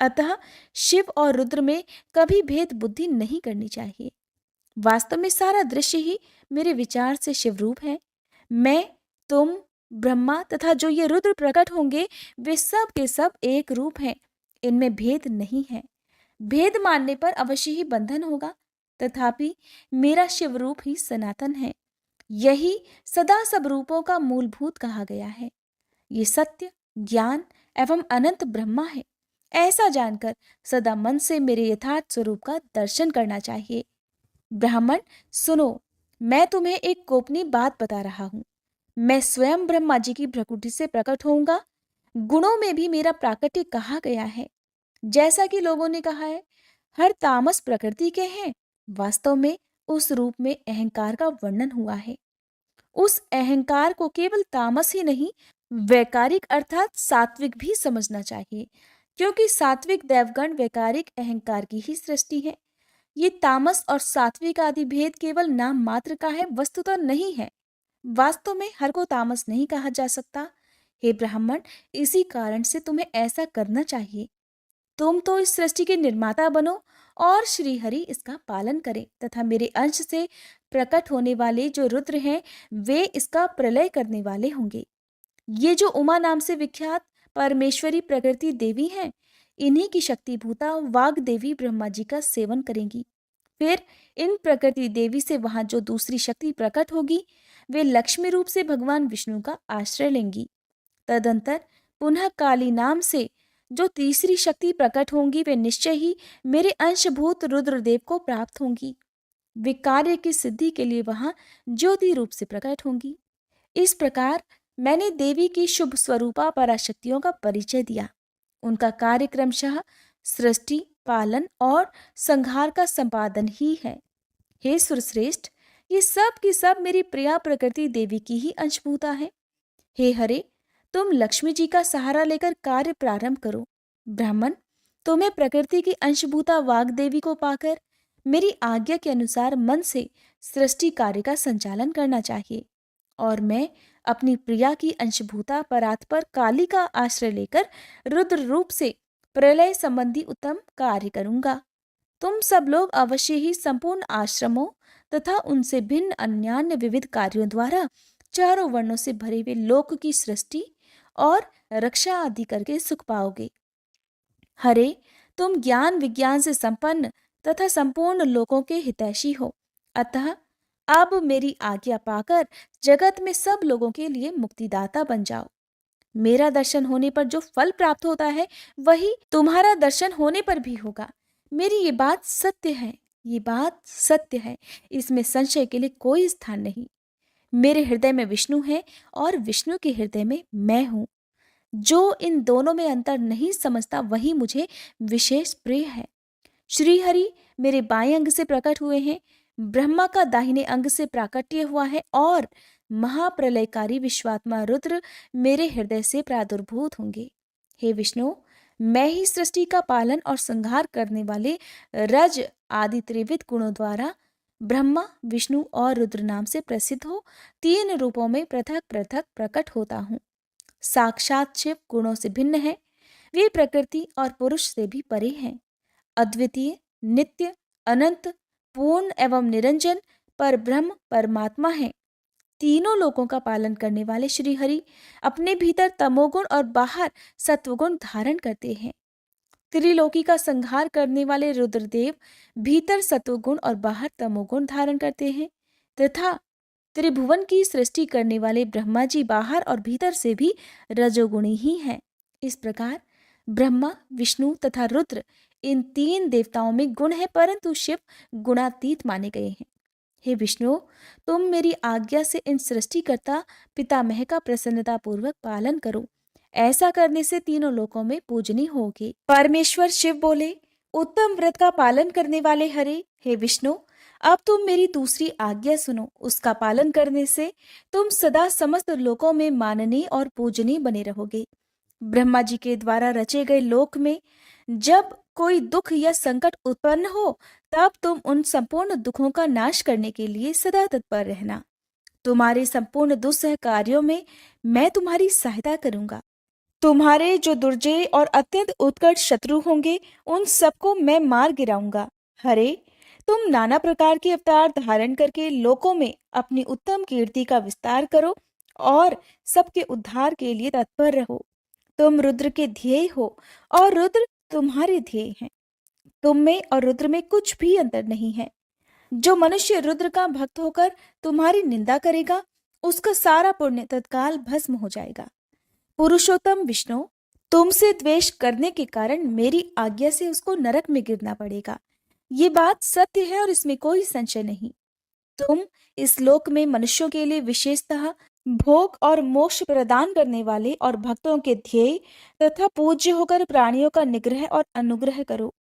अतः शिव और रुद्र में कभी भेद बुद्धि नहीं करनी चाहिए। वास्तव में सारा दृश्य ही मेरे विचार से शिव रूप है। मैं, तुम, ब्रह्मा तथा जो ये रुद्र प्रकट होंगे, वे सब के सब एक रूप हैं। इनमें भेद नहीं है। भेद मानने पर अवश्य ही बंधन होगा, तथापि मेरा शिव रूप ही सनातन है। यही सदा सब रूपों का मूलभूत कहा गया है। ये सत्य, ज्ञान एवं अनंत ब्रह्मा है। ऐसा जानकर सदा मन से मेरे यथार्थ स्वरूप का दर्शन करना चाहिए। ब्राह्मण, सुनो, मैं तुम्हें एक गोपनीय बात बता रहा हूँ। मैं स्वयं ब्रह्मा जी की प्रकृति से प्रकट होऊंगा। गुणों में भी मेरा प्राकट्य कहा गया है। जैसा कि लोगों ने कहा है, हर तामस प्रकृति के हैं, वास्तव में उस रूप में अहंकार का वर्णन हुआ है। उस अहंकार को केवल तामस ही नहीं, वैकारिक अर्थात सात्विक भी समझना चाहिए, क्योंकि सात्विक देवगण वैकारिक अहंकार की ही सृष्टि है। ये तामस और सात्विक आदि भेद केवल नाम मात्र का है, वस्तुतः नहीं है। वास्तव में हर को तामस नहीं कहा जा सकता। हे ब्राह्मण, इसी कारण से तुम्हें ऐसा करना चाहिए। तुम तो इस सृष्टि के निर्माता बनो और श्री हरि इसका पालन करें तथा मेरे अंश से प्रकट होने वाले जो रुद्र हैं, वे इसका प्रलय करने वाले होंगे। ये जो उमा नाम से विख्यात परमेश्वरी प्रकृति देवी हैं, इन्हीं की शक्तिभूता वाग देवी ब्रह्मा जी का सेवन करेंगी। फिर इन प्रकृति देवी से वहां जो दूसरी शक्ति प्रकट होगी, वे लक्ष्मी रूप से भगवान विष्णु का आश्रय लेंगी। तदंतर पुनः काली नाम से जो तीसरी शक्ति प्रकट होंगी, वे निश्चय ही मेरे अंशभूत रुद्रदेव को प्राप्त होंगी। वे कार्य की सिद्धि के लिए वहां ज्योति रूप से प्रकट होंगी। इस प्रकार मैंने देवी की शुभ स्वरूपा पराशक्तियों का परिचय दिया। उनका कार्य क्रमशः सृष्टि, पालन और संहार का संपादन ही है। हे सुरश्रेष्ठ, ये सब की सब मेरी प्रिया प्रकृति देवी की ही अंशभूता है। हे हरे, तुम लक्ष्मी जी का सहारा लेकर कार्य प्रारंभ करो। ब्राह्मण, तुम्हें प्रकृति की अंशभूता वाग देवी को पाकर मेरी आज्ञा के अनुसार मन से सृष्टि कार्य का संचालन करना चाहिए और मैं अपनी प्रिया की अंशभूता परात्पर काली का आश्रय लेकर रुद्र रूप से प्रलय संबंधी उत्तम कार्य करूंगा। तुम सब लोग अवश्य ही संपूर्ण आश्रमों तथा उनसे भिन्न अन्यान्य विविध कार्यों द्वारा चारों वर्णों से भरे हुए लोक की सृष्टि और रक्षा आदि करके सुख पाओगे। हरे, तुम ज्ञान विज्ञान से संपन्न तथा संपूर्ण लोकों के हितैषी हो, अतः अब मेरी आज्ञा पाकर जगत में सब लोगों के लिए मुक्तिदाता बन जाओ। मेरा दर्शन होने पर जो फल प्राप्त होता है वही तुम्हारा दर्शन होने पर भी होगा। मेरी ये बात सत्य है, ये बात सत्य है, इसमें संशय के लिए कोई स्थान नहीं। मेरे हृदय में विष्णु है और विष्णु के हृदय में मैं हूं। जो इन दोनों में अंतर नहीं समझता वही मुझे विशेष प्रिय है। श्री हरि मेरे बाएं अंग से प्रकट हुए हैं, ब्रह्मा का दाहिने अंग से प्राकट्य हुआ है और महाप्रलयकारी विश्वात्मा रुद्र मेरे हृदय से प्रादुर्भूत होंगे। हे विष्णु, मैं ही सृष्टि का पालन और संहार करने वाले रज आदि त्रिविध गुणों द्वारा ब्रह्मा, विष्णु और रुद्र नाम से प्रसिद्ध हो तीन रूपों में पृथक पृथक प्रकट होता हूँ। साक्षात शिव गुणों से भिन्न है, वे प्रकृति और पुरुष से भी परे हैं। अद्वितीय, नित्य, अनंत, पूर्ण एवं निरंजन पर ब्रह्म परमात्मा है। तीनों लोकों का पालन करने वाले श्री हरि अपने भीतर तमोगुण और बाहर सत्वगुण धारण करते हैं। त्रिलोकी का संहार करने वाले रुद्रदेव भीतर सत्वगुण और बाहर तमोगुण धारण करते हैं तथा त्रिभुवन की सृष्टि करने वाले ब्रह्मा जी बाहर और भीतर से भी रजोगुणी ही हैं। इस प्रकार ब्रह्मा, विष्णु तथा रुद्र इन तीन देवताओं में गुण है, परंतु शिव गुणातीत माने गए हैं। हे विष्णु, तुम मेरी आज्ञा से इन सृष्टिकर्ता पितामह का प्रसन्नता पूर्वक पालन करो। ऐसा करने से तीनों लोकों में पूजनीय होगे। परमेश्वर शिव बोले, उत्तम व्रत का पालन करने वाले हरे, हे विष्णु, अब तुम मेरी दूसरी आज्ञा सुनो। उसका पालन करने से तुम सदा समस्त लोकों में माननीय और पूजनीय बने रहोगे। ब्रह्मा जी के द्वारा रचे गए लोक में जब कोई दुख या संकट उत्पन्न हो तब तुम उन संपूर्ण दुखों का नाश करने के लिए सदा तत्पर रहना। तुम्हारे संपूर्ण दुस्सह कार्यों में मैं तुम्हारी सहायता करूंगा। तुम्हारे जो दुर्जय और अत्यंत उत्कट शत्रु होंगे उन सबको मैं मार गिराऊंगा। हरे, तुम नाना प्रकार के अवतार धारण करके लोकों में अपनी उत्तम कीर्ति का विस्तार करो और सबके उद्धार के लिए तत्पर रहो। तुम रुद्र के ध्येय हो और रुद्र तुम्हारे ध्येय हैं। तुम में और रुद्र में कुछ भी अंतर नहीं है। जो मनुष्य रुद्र का भक्त होकर तुम्हारी निंदा करेगा उसका सारा पुण्य तत्काल भस्म हो जाएगा। पुरुषोत्तम विष्णु, तुमसे द्वेष करने के कारण मेरी आज्ञा से उसको नरक में गिरना पड़ेगा। ये बात सत्य है और इसमें कोई संशय नहीं। तुम इस लोक में मनुष्यों के लिए विशेषतः भोग और मोक्ष प्रदान करने वाले और भक्तों के ध्येय तथा पूज्य होकर प्राणियों का निग्रह और अनुग्रह करो।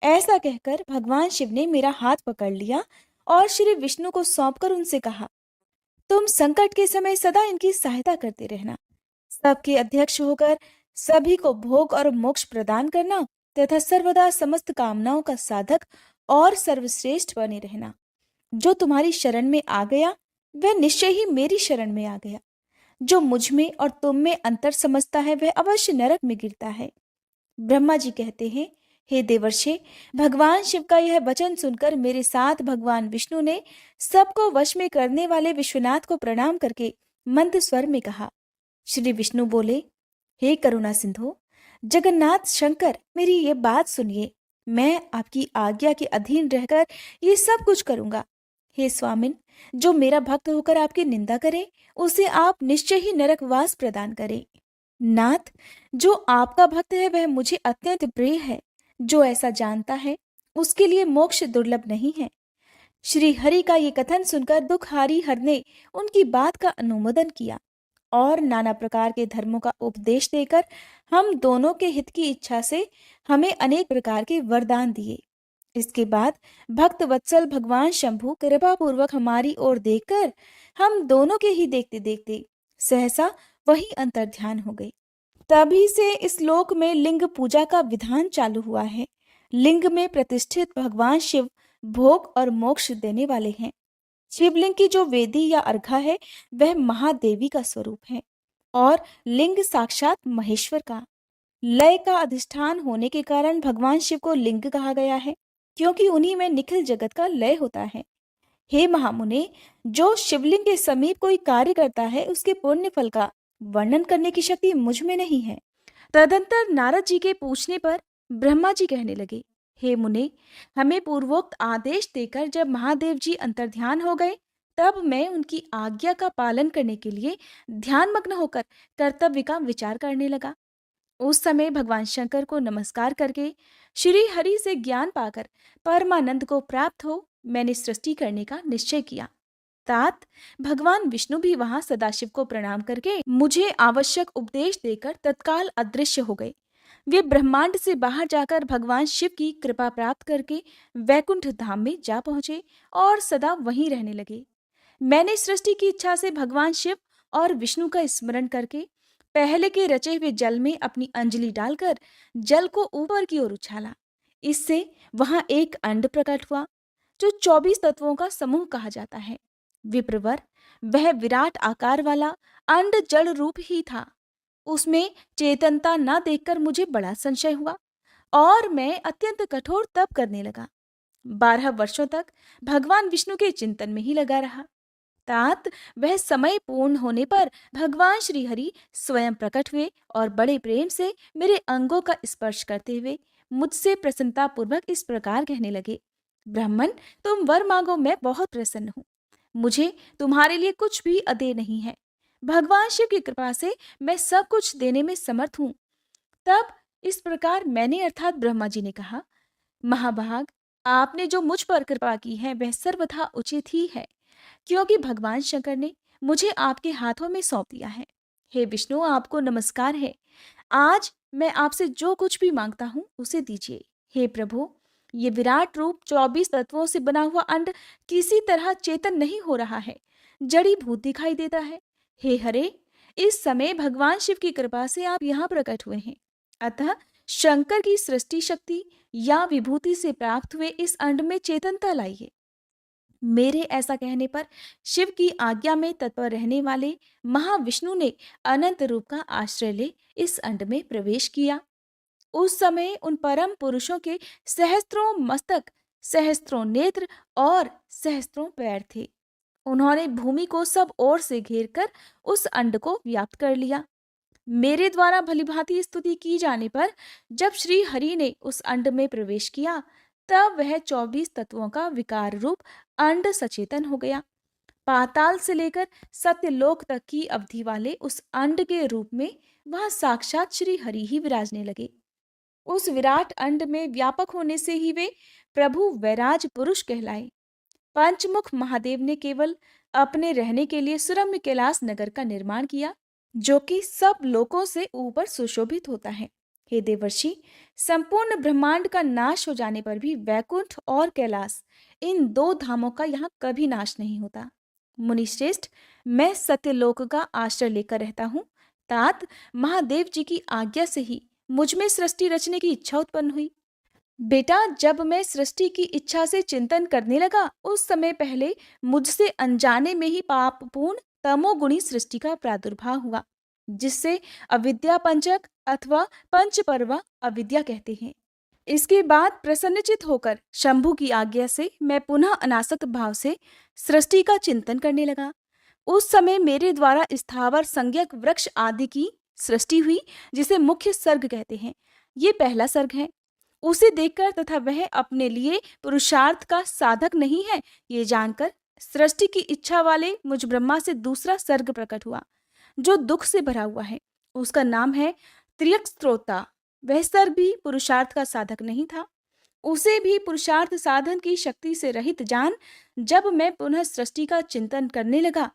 ऐसा कहकर भगवान शिव ने मेरा हाथ पकड़ लिया और श्री विष्णु को सौंपकर उनसे कहा, तुम संकट के समय सदा इनकी सहायता करते रहना। सबके अध्यक्ष होकर सभी को भोग और मोक्ष प्रदान करना तथा सर्वदा समस्त कामनाओं का साधक और सर्वश्रेष्ठ बने रहना। जो तुम्हारी शरण में आ गया वह निश्चय ही मेरी शरण में आ गया। जो मुझ में और तुम में अंतर समझता है वह अवश्य नरक में गिरता है। ब्रह्मा जी कहते हैं, हे देवर्षे, भगवान शिव का यह वचन सुनकर मेरे साथ भगवान विष्णु ने सबको वश में करने वाले विश्वनाथ को प्रणाम करके मंद स्वर में कहा। श्री विष्णु बोले, हे करुणा सिंधु जगन्नाथ शंकर, मेरी ये बात सुनिए। मैं आपकी आज्ञा के अधीन रहकर ये सब कुछ करूंगा। हे स्वामिन, जो मेरा भक्त होकर आपकी निंदा करे उसे आप निश्चय ही नरकवास प्रदान करें। नाथ, जो आपका भक्त है वह मुझे अत्यंत प्रिय है। जो ऐसा जानता है उसके लिए मोक्ष दुर्लभ नहीं है। श्री हरि का ये कथन सुनकर दुखहारी हर ने उनकी बात का अनुमोदन किया और नाना प्रकार के धर्मों का उपदेश देकर हम दोनों के हित की इच्छा से हमें अनेक प्रकार के वरदान दिए। इसके बाद भक्त वत्सल भगवान शंभु कृपा पूर्वक हमारी ओर देखकर हम दोनों के ही देखते देखते सहसा वही अंतर ध्यान हो गए। तभी से इस लोक में लिंग पूजा का विधान चालू हुआ है। लिंग में प्रतिष्ठित भगवान शिव भोग और मोक्ष देने वाले हैं। शिवलिंग की जो वेदी या अर्घा है वह महादेवी का स्वरूप है और लिंग साक्षात महेश्वर का। लय का अधिष्ठान होने के कारण भगवान शिव को लिंग कहा गया है, क्योंकि उन्हीं में निखिल जगत का लय होता है। हे महामुने, जो शिवलिंग के समीप कोई कार्य करता है उसके पुण्य फल का वर्णन करने की शक्ति मुझ में नहीं है। तदंतर नारद जी के पूछने पर ब्रह्मा जी कहने लगे, हे मुने, हमें पूर्वोक्त आदेश देकर जब महादेव जी अंतर्ध्यान हो गए, तब मैं उनकी आज्ञा का पालन करने के लिए ध्यानमग्न होकर कर्तव्य का विचार करने लगा। उस समय भगवान शंकर को नमस्कार करके श्री हरि से ज्ञान पाकर परमानंद को प्राप्त हो मैंने सृष्टि करने का निश्चय किया। तात भगवान विष्णु भी वहां सदाशिव को प्रणाम करके मुझे आवश्यक उपदेश देकर तत्काल अदृश्य हो गए। वे ब्रह्मांड से बाहर जाकर भगवान शिव की कृपा प्राप्त करके वैकुंठ धाम में जा पहुंचे और सदा वहीं रहने लगे। मैंने सृष्टि की इच्छा से भगवान शिव और विष्णु का स्मरण करके पहले के रचे हुए जल में अपनी अंजलि डालकर जल को ऊपर की ओर उछाला। इससे वहां एक अंड प्रकट हुआ जो 24 तत्वों का समूह कहा जाता है। विप्रवर, वह विराट आकार वाला अंड जल रूप ही था। उसमें चेतनता न देखकर मुझे बड़ा संशय हुआ और मैं अत्यंत कठोर तप करने लगा। 12 वर्षों तक भगवान विष्णु के चिंतन में ही लगा रहा। तात वह समय पूर्ण होने पर भगवान श्री हरि स्वयं प्रकट हुए और बड़े प्रेम से मेरे अंगों का स्पर्श करते हुए मुझसे प्रसन्नता पूर्वक इस प्रकार कहने लगे, ब्राह्मण, तुम वर मांगो, मैं बहुत प्रसन्न हूँ। मुझे तुम्हारे लिए कुछ भी अदेय नहीं है। भगवान शिव की कृपा से मैं सब कुछ देने में समर्थ हूँ। तब इस प्रकार मैंने अर्थात ब्रह्मा जी ने कहा, महाभाग, आपने जो मुझ पर कृपा की है वह सर्वथा उचित ही है, क्योंकि भगवान शंकर ने मुझे आपके हाथों में सौंप दिया है। हे विष्णु, आपको नमस्कार है। आज मैं आपसे जो कुछ भी मांगता हूँ उसे दीजिए। हे प्रभु, ये विराट रूप 24 तत्वों से बना हुआ अंड किसी तरह चेतन नहीं हो रहा है, जड़ी भूत दिखाई देता है। हे हरे, इस समय भगवान शिव की कृपा से आप यहाँ प्रकट हुए हैं, अतः शंकर की सृष्टि शक्ति या विभूति से प्राप्त हुए इस अंड में चेतनता लाइए। मेरे ऐसा कहने पर शिव की आज्ञा में तत्पर रहने वाले महाविष्णु ने अनंत रूप का आश्रय ले इस अंड में प्रवेश किया। उस समय उन परम पुरुषों के सहस्त्रों मस्तक, सहस्त्रों नेत्र और सहस्त्रों पैर थे। उन्होंने भूमि को सब ओर से घेर कर उस अंड को व्याप्त कर लिया। मेरे द्वारा भलीभांति स्तुति की जाने पर जब श्री हरि ने उस अंड में प्रवेश किया, तब वह 24 तत्वों का विकार रूप अंड सचेतन हो गया। पाताल से लेकर सत्यलोक तक की अवधि वाले उस अंड के रूप में वह साक्षात श्री हरि ही विराजने लगे। उस विराट अंड में व्यापक होने से ही वे प्रभु वैराज पुरुष कहलाए। पंचमुख महादेव ने केवल अपने रहने के लिए सुरम्य कैलाश नगर का निर्माण किया, जो कि सब लोकों से ऊपर सुशोभित होता है। हे देवर्षि, संपूर्ण ब्रह्मांड का नाश हो जाने पर भी वैकुंठ और कैलाश, इन दो धामों का यहाँ कभी नाश नहीं होता। मुनिश्रेष्ठ, मैं सत्यलोक का आश्रय लेकर रहता हूँ। तात महादेव जी की आज्ञा से ही मुझ में सृष्टि रचने की इच्छा उत्पन्न हुई। बेटा, जब मैं सृष्टि की इच्छा से चिंतन करने लगा, उस समय पहले मुझसे अनजाने में ही पापपूर्ण तमोगुणी सृष्टि का प्रादुर्भाव हुआ, जिससे अविद्या पंचक अथवा पंचपर्वा अविद्या कहते हैं। इसके बाद प्रसन्नचित होकर शंभु की आज्ञा से मैं पुनः अनासक्त भाव से सृष्टि का चिंतन करने लगा। उस समय मेरे द्वारा स्थावर संज्ञक वृक्ष आदि की सृष्टि हुई, जिसे मुख्य सर्ग कहते हैं। ये पहला सर्ग है। उसे देखकर तथा वह अपने लिए पुरुषार्थ का साधक नहीं है, ये जानकर सृष्टि की इच्छा वाले मुझ ब्रह्मा से दूसरा सर्ग प्रकट हुआ, जो दुख से भरा हुआ है। उसका नाम है त्र्यक्स्त्रोता। वह सर्ग भी पुरुषार्थ का साधक नहीं था। उसे भी पुरुषार्थ साधन की शक्ति से रहित जान जब मैं पुनः सृष्टि का चिंतन करने लगा,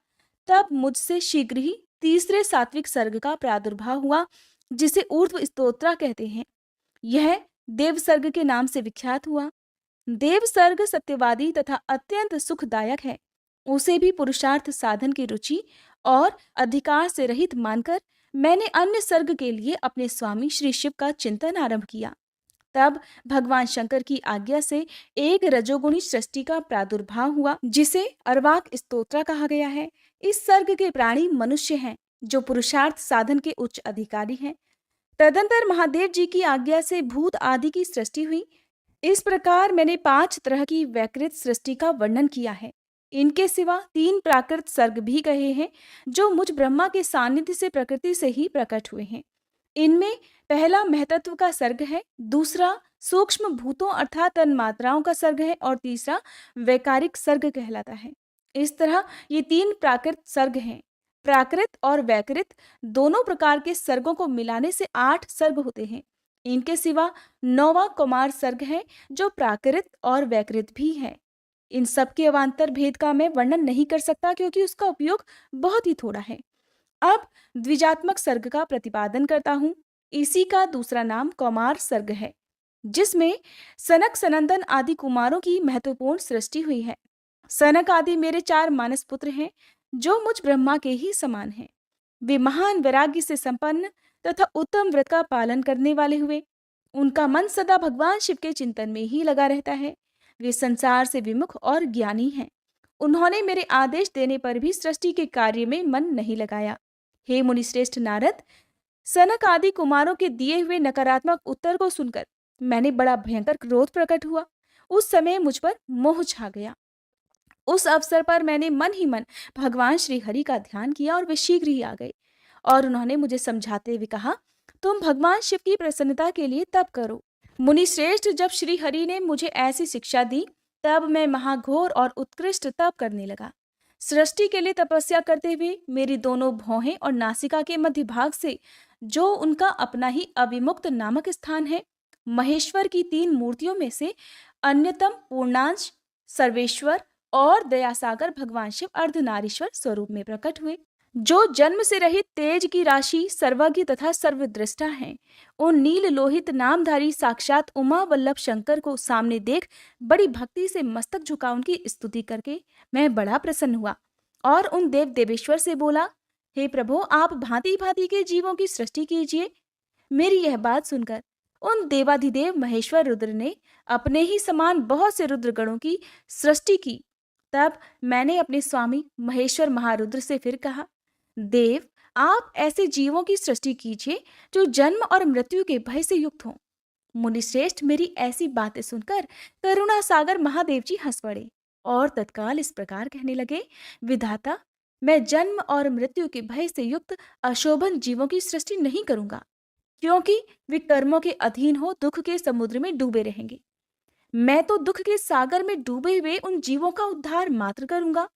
तब मुझसे शीघ्र ही तीसरे सात्विक सर्ग का प्रादुर्भाव हुआ, जिसे ऊर्ध्व स्तोत्रा कहते हैं। यह देव सर्ग के नाम से विख्यात हुआ। देव सर्ग सत्यवादी तथा अत्यंत सुखदायक है। उसे भी पुरुषार्थ साधन की रुचि और अधिकार से रहित मानकर मैंने अन्य सर्ग के लिए अपने स्वामी श्री शिव का चिंतन आरंभ किया। तब भगवान शंकर की आज्ञा से एक रजोगुणी सृष्टि का प्रादुर्भाव हुआ, जिसे अर्वाक स्तोत्र कहा गया है। इस सर्ग के प्राणी मनुष्य हैं, जो पुरुषार्थ साधन के उच्च अधिकारी हैं। तदंतर महादेव जी की आज्ञा से भूत आदि की सृष्टि हुई। इस प्रकार मैंने 5 तरह की वैकृत सृष्टि का वर्णन किया है। इनके सिवा 3 प्राकृत सर्ग भी कहे हैं, जो मुझ ब्रह्मा के सानिध्य से प्रकृति से ही प्रकट हुए हैं। इनमें पहला महतत्व का सर्ग है, दूसरा सूक्ष्म भूतों अर्थात तन्मात्राओं का सर्ग है और तीसरा वैकारिक सर्ग कहलाता है। इस तरह ये 3 प्राकृत सर्ग हैं। प्राकृत और वैकृत दोनों प्रकार के सर्गों को मिलाने से 8 सर्ग होते हैं। इनके सिवा 9वां कुमार सर्ग है, जो प्राकृत और वैकृत भी है। इन सब के अवान्तर भेद का मैं वर्णन नहीं कर सकता, क्योंकि उसका उपयोग बहुत ही थोड़ा है। अब द्विजात्मक सर्ग का प्रतिपादन करता हूं। इसी का दूसरा नाम कौमार सर्ग है, जिसमें सनक सनंदन आदि कुमारों की महत्वपूर्ण सृष्टि हुई है। सनक आदि मेरे 4 मानस पुत्र हैं, जो मुझ ब्रह्मा के ही समान हैं। वे महान वैराग्य से संपन्न तथा उत्तम व्रत का पालन करने वाले हुए। उनका मन सदा भगवान शिव के चिंतन में ही लगा रहता है। वे संसार से विमुख और ज्ञानी हैं। उन्होंने मेरे आदेश देने पर भी सृष्टि के कार्य में मन नहीं लगाया। हे मुनिश्रेष्ठ नारद, सनक आदि कुमारों के दिए हुए नकारात्मक उत्तर को सुनकर मैंने बड़ा भयंकर क्रोध प्रकट हुआ। उस समय मुझ पर मोह छा गया। उस अवसर पर मैंने मन ही मन भगवान श्री हरि का ध्यान किया और वे शीघ्र ही आ गए और उन्होंने मुझे समझाते हुए कहा, तुम भगवान शिव की प्रसन्नता के लिए तप करो। मुनि श्रेष्ठ, जब श्री हरि ने मुझे ऐसी शिक्षा दी, तब मैं महाघोर और उत्कृष्ट तप करने लगा। सृष्टि के लिए तपस्या करते हुए मेरी दोनों भौहें और नासिका के मध्य भाग से, जो उनका अपना ही अविमुक्त नामक स्थान है, महेश्वर की 3 मूर्तियों में से अन्यतम पूर्णांश सर्वेश्वर और दयासागर भगवान शिव अर्धनारीश्वर स्वरूप में प्रकट हुए, जो जन्म से रहित तेज की राशि, सर्वज्ञ तथा सर्वदृष्टा हैं। उन नील लोहित नामधारी साक्षात उमा वल्लभ शंकर को सामने देख बड़ी भक्ति से मस्तक झुका उनकी स्तुति करके मैं बड़ा प्रसन्न हुआ और उन देव देवेश्वर से बोला, हे प्रभु, आप भांति भांति के जीवों की सृष्टि कीजिए। मेरी यह बात सुनकर उन देवाधिदेव महेश्वर रुद्र ने अपने ही समान बहुत से रुद्रगणों की सृष्टि की। तब मैंने अपने स्वामी महेश्वर महारुद्र से फिर कहा, देव, आप ऐसे जीवों की सृष्टि कीजिए जो जन्म और मृत्यु के भय से युक्त हों। मुनिश्रेष्ठ, मेरी ऐसी बातें सुनकर करुणा सागर महादेव जी हंस पड़े और तत्काल इस प्रकार कहने लगे, विधाता, मैं जन्म और मृत्यु के भय से युक्त अशोभन जीवों की सृष्टि नहीं करूंगा, क्योंकि वे कर्मों के अधीन हो दुख के समुद्र में डूबे रहेंगे। मैं तो दुख के सागर में डूबे हुए उन जीवों का उद्धार मात्र करूंगा।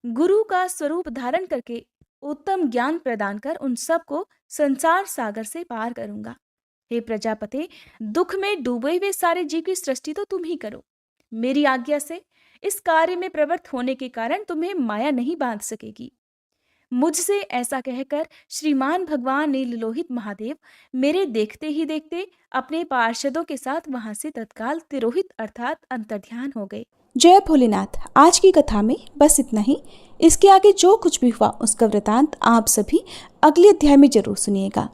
गुरु का स्वरूप धारण करके उत्तम ज्ञान प्रदान कर उन सबको संसार सागर से पार करूंगा। हे प्रजापते, दुख में डूबे हुए सारे जीव की सृष्टि तो तुम ही करो। मेरी आज्ञा से इस कार्य में प्रवृत्त होने के कारण तुम्हें माया नहीं बांध सकेगी। मुझसे ऐसा कहकर श्रीमान भगवान नीललोहित महादेव मेरे देखते ही देखते अपने पार्षदों के साथ वहां से तत्काल तिरोहित अर्थात अंतर्ध्यान हो गए। जय भोलेनाथ। आज की कथा में बस इतना ही। इसके आगे जो कुछ भी हुआ उसका वृतांत आप सभी अगले अध्याय में जरूर सुनिएगा।